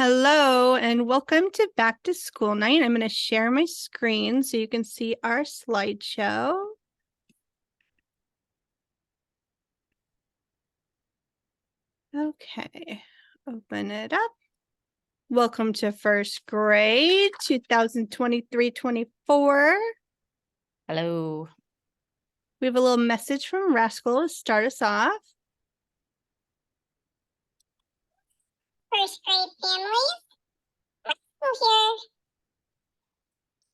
Hello and welcome to Back to School Night. I'm going to share my screen so you can see our slideshow. Okay, open it up. Welcome to first grade, 2023-24. Hello. We have a little message from Rascal to start us off. First grade families, Rascal here.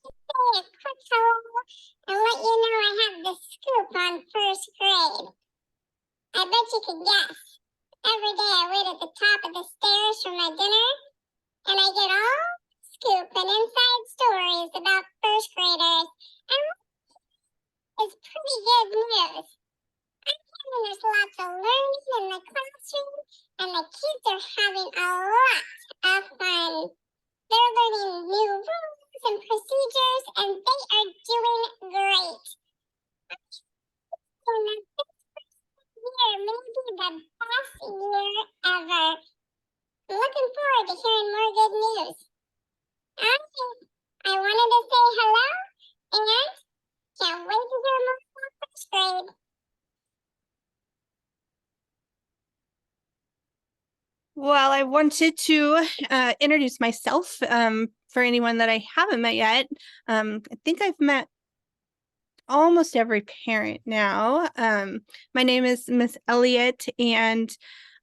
Say a quick hello and let you know I have the scoop on first grade. I bet you could guess. Every day I wait at the top of the stairs for my dinner, and I get all scoop and inside stories about first graders. And it's pretty good news. I'm hearing there's lots of learning in the classroom, and the kids are having a lot of fun. They're learning new rules and procedures, and they are doing great. And this year may be the best year ever. I'm looking forward to hearing more good news. I wanted to say hello and can't wait to hear more about first grade. Well, I wanted to introduce myself for anyone that I haven't met yet. I think I've met almost every parent now. My name is Miss Elliott, and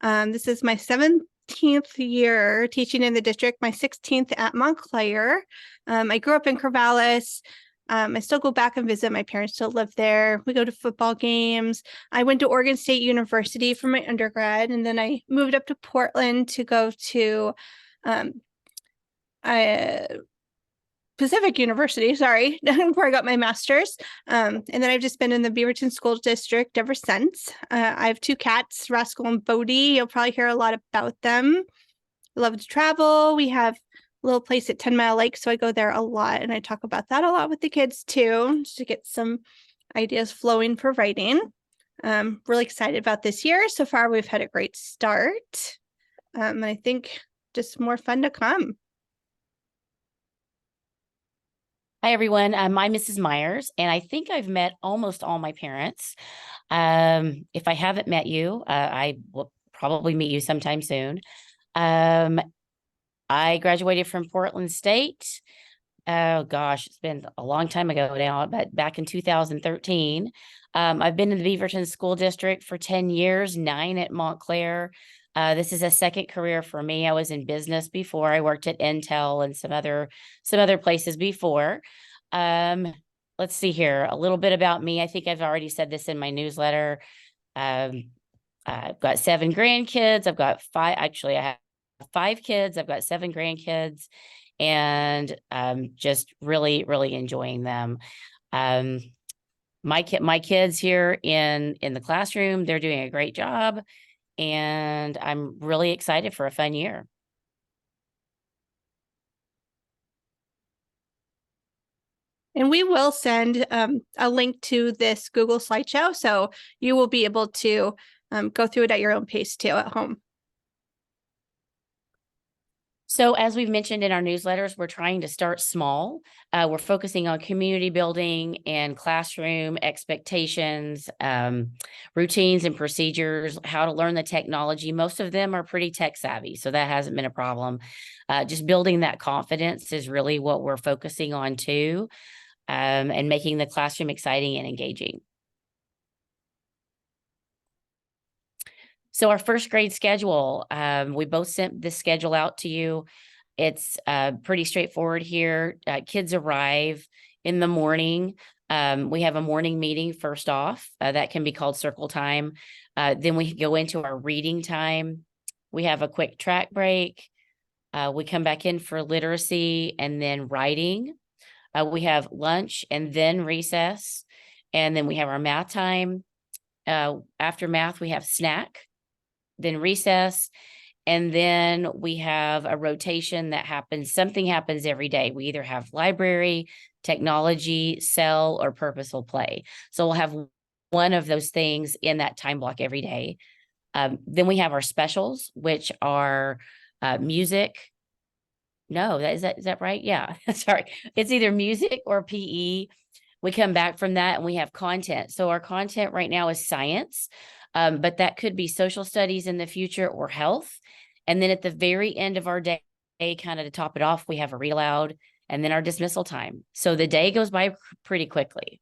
this is my 17th year teaching in the district, my 16th at Montclair. I grew up in Corvallis. I still go back and visit. My parents still live there. We go to football games. I went to Oregon State University for my undergrad, and then I moved up to Portland to go to Pacific University, sorry, where I got my master's. And then I've just been in the Beaverton School District ever since. I have two cats, Rascal and Bodie. You'll probably hear a lot about them. I love to travel. We have a little place at 10 Mile Lake, so I go there a lot, and I talk about that a lot with the kids too, just to get some ideas flowing for writing. Really excited about this year. So far, we've had a great start. And I think just more fun to come. Hi, everyone. I'm Mrs. Myers, and I think I've met almost all my parents. If I haven't met you, I will probably meet you sometime soon. I graduated from Portland State. Oh, gosh, it's been a long time ago now, but back in 2013. I've been in the Beaverton School District for 10 years, 9 at Montclair. This is a second career for me. I was in business before. I worked at Intel and some other places before. Let's see here, a little bit about me. I think I've already said this in my newsletter. I've got 7 grandkids. I've got 5, actually, I have 5 kids. I've got 7 grandkids, and just really, really enjoying them. My kids here in the classroom, they're doing a great job, and I'm really excited for a fun year. And we will send a link to this Google slideshow, so you will be able to go through it at your own pace too at home. So as we've mentioned in our newsletters, we're trying to start small. We're focusing on community building and classroom expectations, routines and procedures, how to learn the technology. Most of them are pretty tech savvy, so that hasn't been a problem. Just building that confidence is really what we're focusing on too, and making the classroom exciting and engaging. So our first grade schedule, we both sent this schedule out to you. It's pretty straightforward here. Kids arrive in the morning. We have a morning meeting first off. That can be called circle time. Then we go into our reading time. We have a quick track break. We come back in for literacy and then writing. We have lunch and then recess. And then we have our math time. After math, we have snack, then recess, and then we have a rotation that happens. Something happens every day. We either have library, technology, cell, or purposeful play. So we'll have one of those things in that time block every day. Then we have our specials, which are music, no, is that right? Yeah, sorry. It's either music or PE. We come back from that and we have content. So our content right now is science, but that could be social studies in the future or health. And then at the very end of our day, kind of to top it off, we have a read aloud and then our dismissal time. So the day goes by pretty quickly.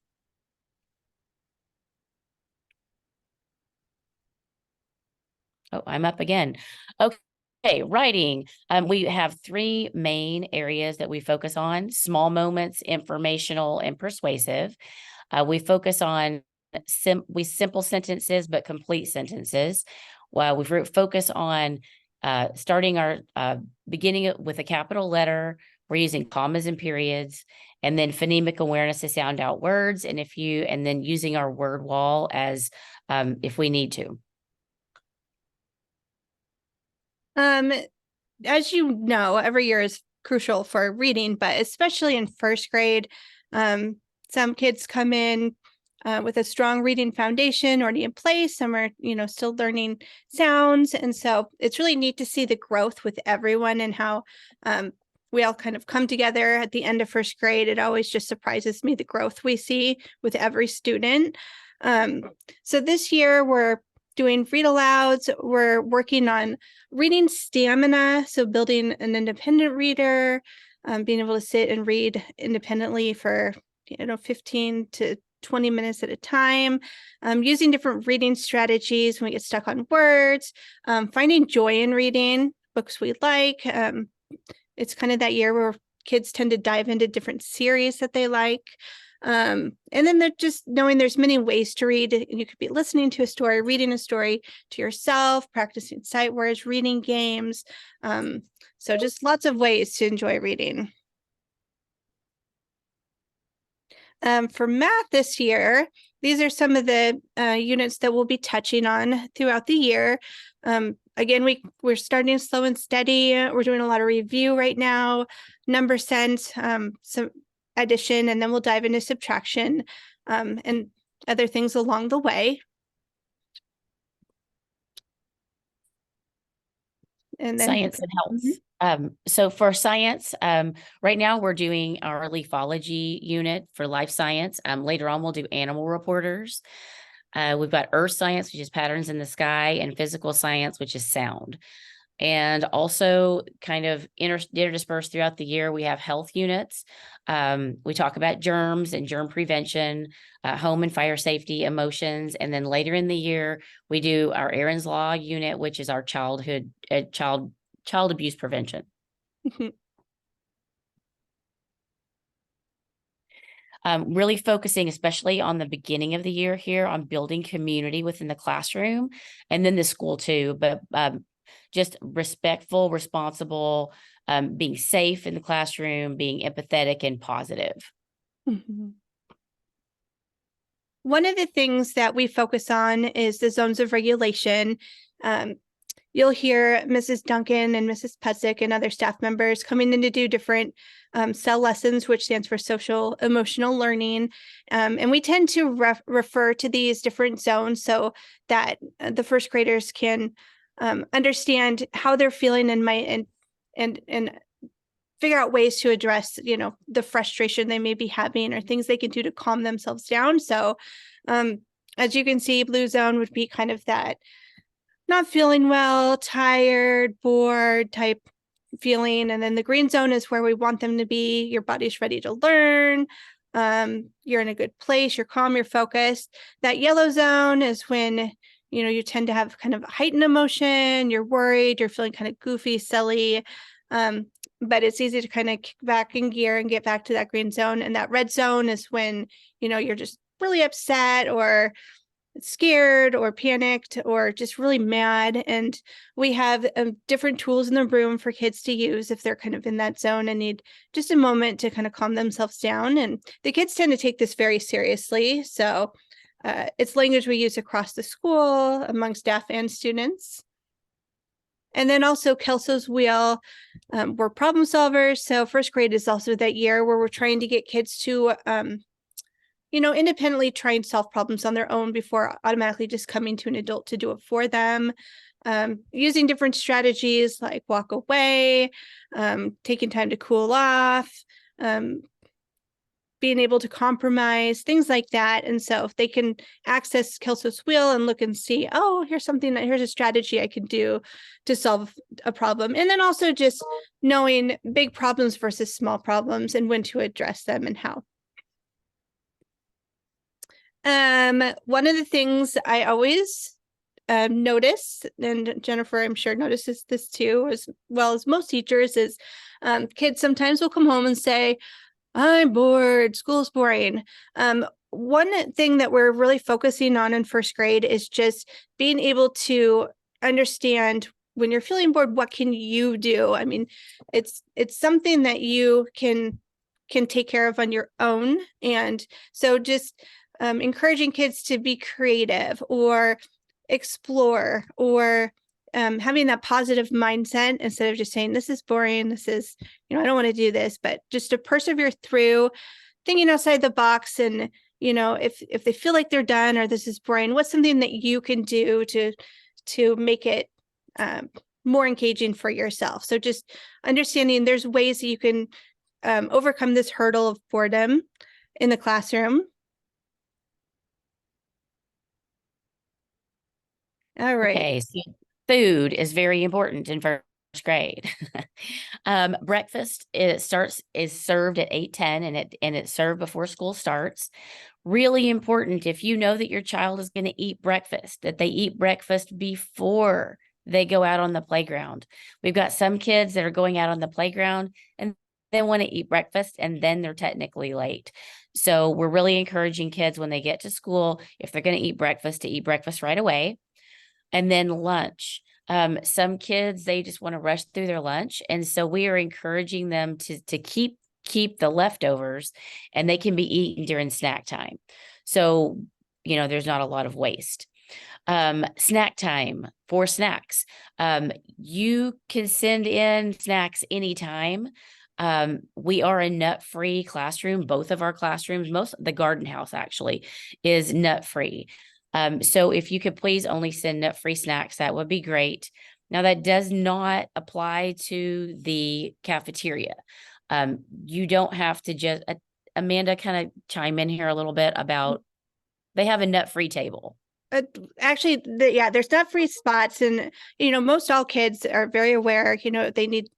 Oh, I'm up again. Okay, writing. We have three main areas that we focus on: small moments, informational, and persuasive. We focus on simple sentences, but complete sentences. Well, we focus on starting our beginning with a capital letter. We're using commas and periods, and then phonemic awareness to sound out words. And then using our word wall as if we need to. As you know, every year is crucial for reading, but especially in first grade, some kids come in with a strong reading foundation already in place. Some are, still learning sounds. And so it's really neat to see the growth with everyone and how we all kind of come together at the end of first grade. It always just surprises me, the growth we see with every student. So this year we're doing read alouds. We're working on reading stamina, so building an independent reader, being able to sit and read independently for 15 to 20 minutes at a time, using different reading strategies when we get stuck on words, finding joy in reading books we like. It's kind of that year where kids tend to dive into different series that they like. And then they're just knowing there's many ways to read. You could be listening to a story, reading a story to yourself, practicing sight words, reading games. So just lots of ways to enjoy reading. For math this year, these are some of the units that we'll be touching on throughout the year. Again, we're starting slow and steady. We're doing a lot of review right now, number sense, some addition, and then we'll dive into subtraction and other things along the way. And then science and health. So for science, right now we're doing our leafology unit for life science. Later on, we'll do animal reporters. We've got earth science, which is patterns in the sky, and physical science, which is sound. And also kind of interdispersed throughout the year, we have health units. We talk about germs and germ prevention, home and fire safety, emotions. And then later in the year, we do our Aaron's Law unit, which is our child abuse prevention. Really focusing, especially on the beginning of the year here, on building community within the classroom and then the school too, but just respectful, responsible, being safe in the classroom, being empathetic and positive. One of the things that we focus on is the zones of regulation. You'll hear Mrs. Duncan and Mrs. Putzik and other staff members coming in to do different CEL lessons, which stands for social emotional learning. And we tend to refer to these different zones so that the first graders can understand how they're feeling and figure out ways to address, the frustration they may be having or things they can do to calm themselves down. So as you can see, blue zone would be kind of that not feeling well, tired, bored type feeling. And then the green zone is where we want them to be. Your body's ready to learn. You're in a good place. You're calm, you're focused. That yellow zone is when, you tend to have kind of heightened emotion. You're worried, you're feeling kind of goofy, silly. But it's easy to kind of kick back in gear and get back to that green zone. And that red zone is when, you're just really upset or scared or panicked or just really mad. And we have different tools in the room for kids to use if they're kind of in that zone and need just a moment to kind of calm themselves down. And the kids tend to take this very seriously. So it's language we use across the school among staff and students. And then also Kelso's wheel, we're problem solvers. So first grade is also that year where we're trying to get kids to independently try and solve problems on their own before automatically just coming to an adult to do it for them. using different strategies like walk away, taking time to cool off, being able to compromise, things like that. And so if they can access Kelso's wheel and look and see, oh, here's a strategy I can do to solve a problem. And then also just knowing big problems versus small problems and when to address them and how. One of the things I always notice, and Jennifer, I'm sure notices this too, as well as most teachers, is kids sometimes will come home and say, I'm bored, school's boring. One thing that we're really focusing on in first grade is just being able to understand when you're feeling bored, what can you do? I mean, it's something that you can take care of on your own. And so just encouraging kids to be creative or explore or having that positive mindset instead of just saying, this is boring, this is, I don't want to do this, but just to persevere through thinking outside the box. And, if they feel like they're done or this is boring, what's something that you can do to make it more engaging for yourself? So just understanding there's ways that you can overcome this hurdle of boredom in the classroom. All right. Okay, so food is very important in first grade. Breakfast is served at 8:10 and it's served before school starts. Really important if you know that your child is going to eat breakfast, that they eat breakfast before they go out on the playground. We've got some kids that are going out on the playground and they want to eat breakfast and then they're technically late. So we're really encouraging kids when they get to school, if they're going to eat breakfast right away. And then lunch. Some kids, they just want to rush through their lunch. And so we are encouraging them to keep the leftovers and they can be eaten during snack time. So, there's not a lot of waste. Snack time for snacks. You can send in snacks anytime. We are a nut-free classroom. Both of our classrooms, the garden house actually is nut-free. So if you could please only send nut-free snacks, that would be great. Now that does not apply to the cafeteria. You don't have to just, Amanda, kind of chime in here a little bit about, they have a nut-free table. Actually, there's nut-free spots, and most all kids are very aware. They need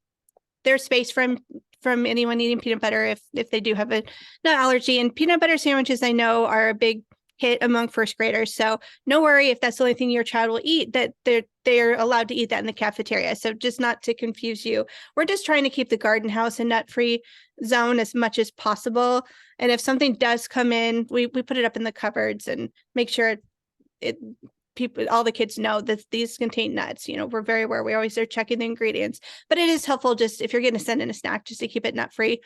their space from anyone eating peanut butter if they do have a nut allergy. And peanut butter sandwiches, I know, are a big hit among first graders. So no worry if that's the only thing your child will eat, that they're allowed to eat that in the cafeteria. So just not to confuse you. We're just trying to keep the garden house a nut-free zone as much as possible. And if something does come in, we put it up in the cupboards and make sure all the kids know that these contain nuts. We're very aware. We always are checking the ingredients, but it is helpful just if you're going to send in a snack, just to keep it nut-free,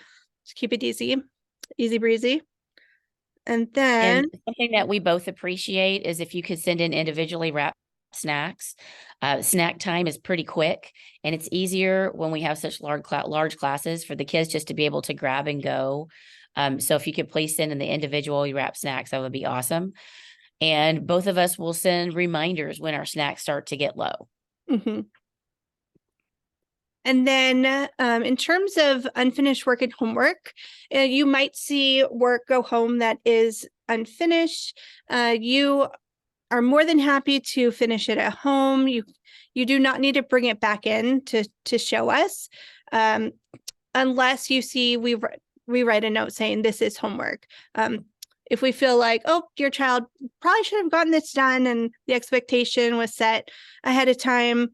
just keep it easy breezy. And then something that we both appreciate is if you could send in individually wrapped snacks. Snack time is pretty quick and it's easier when we have such large classes for the kids just to be able to grab and go. So if you could please send in the individually wrapped snacks, that would be awesome. And both of us will send reminders when our snacks start to get low. Mm-hmm. And then in terms of unfinished work and homework, you might see work go home that is unfinished. You are more than happy to finish it at home. You do not need to bring it back in to show us, unless you see we write a note saying this is homework. If we feel like, oh, your child probably should have gotten this done and the expectation was set ahead of time,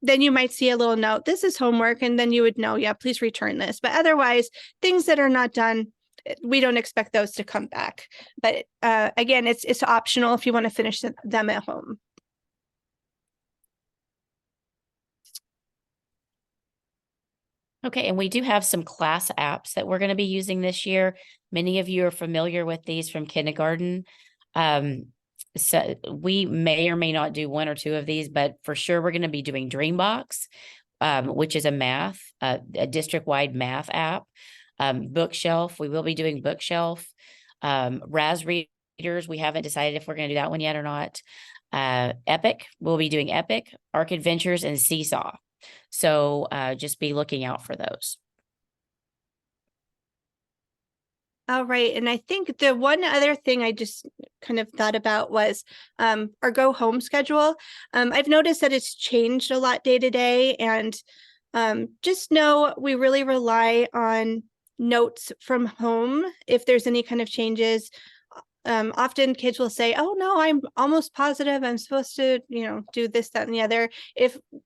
then you might see a little note, this is homework, and then you would know, yeah, please return this. But otherwise, things that are not done, we don't expect those to come back. But again, it's optional if you want to finish them at home. Okay, and we do have some class apps that we're going to be using this year. Many of you are familiar with these from kindergarten. So we may or may not do one or two of these, but for sure we're going to be doing Dreambox, which is a district-wide math app. Bookshelf, we will be doing Bookshelf. Raz Readers, we haven't decided if we're going to do that one yet or not. Epic. We'll be doing Epic, Arc Adventures, and Seesaw. So just be looking out for those. All right. And I think the one other thing I just kind of thought about was our go home schedule. I've noticed that it's changed a lot day to day, and just know we really rely on notes from home if there's any kind of changes. Often kids will say, "Oh no, I'm almost positive I'm supposed to, do this, that, and the other."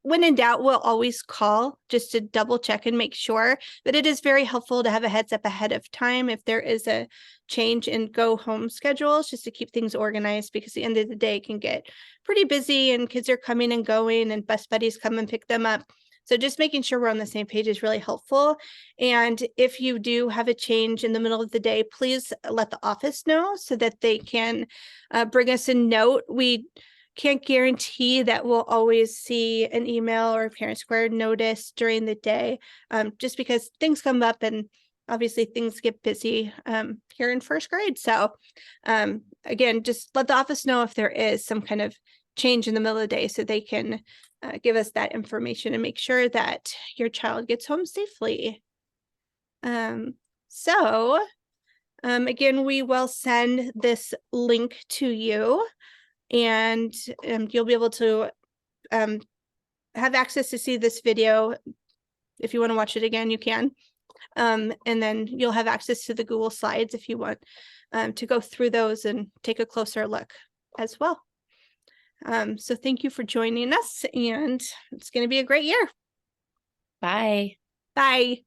When in doubt, we'll always call just to double check and make sure. But it is very helpful to have a heads up ahead of time if there is a change in go home schedules, just to keep things organized, because the end of the day can get pretty busy and kids are coming and going and bus buddies come and pick them up. So just making sure we're on the same page is really helpful. And if you do have a change in the middle of the day, please let the office know so that they can bring us a note. We can't guarantee that we'll always see an email or a parent square notice during the day, just because things come up and obviously things get busy here in first grade. So again, just let the office know if there is some kind of change in the middle of the day so they can give us that information and make sure that your child gets home safely. Again, we will send this link to you, and you'll be able to have access to see this video. If you want to watch it again, you can. And then you'll have access to the Google Slides if you want to go through those and take a closer look as well. So thank you for joining us, and it's going to be a great year. Bye. Bye.